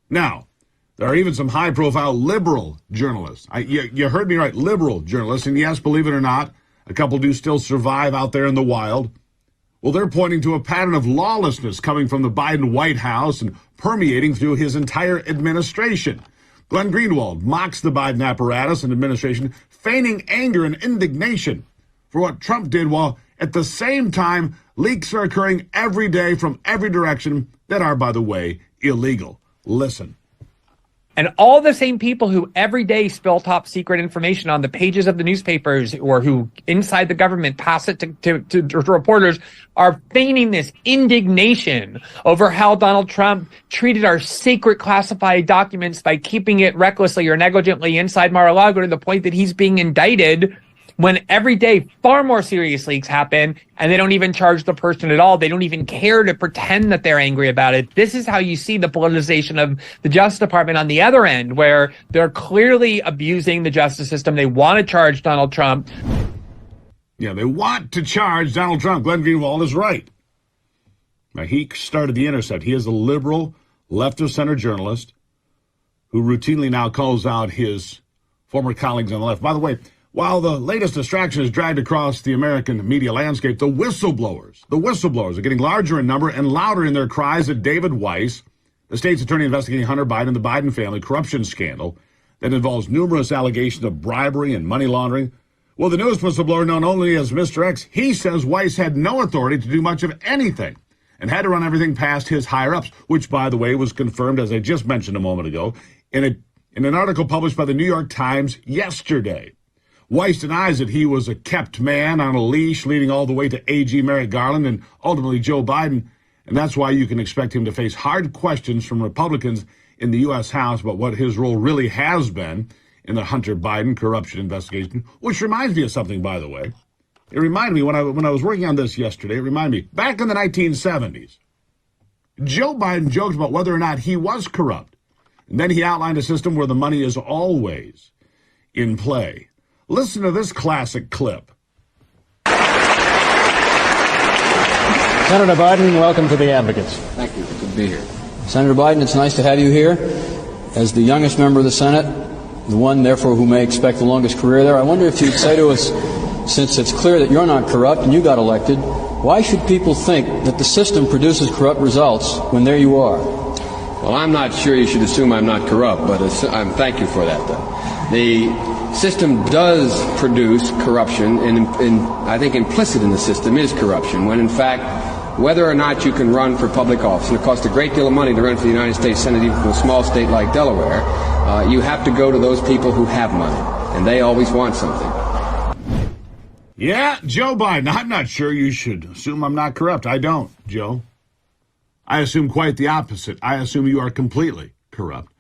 Now, there are even some high-profile liberal journalists. You heard me right, liberal journalists. And yes, believe it or not, a couple do still survive out there in the wild. Well, they're pointing to a pattern of lawlessness coming from the Biden White House and permeating through his entire administration. Glenn Greenwald mocks the Biden apparatus and administration, feigning anger and indignation for what Trump did, while at the same time, leaks are occurring every day from every direction that are, by the way, illegal. Listen. And all the same people who every day spill top secret information on the pages of the newspapers, or who inside the government pass it to reporters, are feigning this indignation over how Donald Trump treated our sacred classified documents by keeping it recklessly or negligently inside Mar-a-Lago, to the point that he's being indicted, when every day far more serious leaks happen and they don't even charge the person at all. They don't even care to pretend that they're angry about it. This is how you see the politicization of the Justice Department on the other end, where they're clearly abusing the justice system. They want to charge Donald Trump. Yeah, they want to charge Donald Trump. Glenn Greenwald is right. Now, he started The Intercept. He is a liberal, left-of-center journalist who routinely now calls out his former colleagues on the left. By the way, while the latest distraction is dragged across the American media landscape, the whistleblowers are getting larger in number and louder in their cries at David Weiss, the state's attorney investigating Hunter Biden and the Biden family corruption scandal that involves numerous allegations of bribery and money laundering. Well, the newest whistleblower, known only as Mr. X, he says Weiss had no authority to do much of anything and had to run everything past his higher-ups, which, by the way, was confirmed, as I just mentioned a moment ago, in an article published by the New York Times yesterday. Weiss denies that he was a kept man on a leash, leading all the way to AG Merrick Garland and ultimately Joe Biden. And that's why you can expect him to face hard questions from Republicans in the U.S. House about what his role really has been in the Hunter Biden corruption investigation, which reminds me of something, by the way. It reminded me, when I was working on this yesterday, it reminded me, back in the 1970s, Joe Biden joked about whether or not he was corrupt. And then he outlined a system where the money is always in play. Listen to this classic clip. Senator Biden, welcome to the Advocates. Thank you. Good to be here. Senator Biden, it's nice to have you here. As the youngest member of the Senate, the one, therefore, who may expect the longest career there, I wonder if you'd say to us, since it's clear that you're not corrupt and you got elected, why should people think that the system produces corrupt results when there you are? Well, I'm not sure you should assume I'm not corrupt, but thank you for that, though. The system does produce corruption, and I think implicit in the system is corruption, when in fact, whether or not you can run for public office, and it costs a great deal of money to run for the United States Senate, even from a small state like Delaware, you have to go to those people who have money, and they always want something. Yeah, Joe Biden, I'm not sure you should assume I'm not corrupt. I don't, Joe. I assume quite the opposite. I assume you are completely corrupt.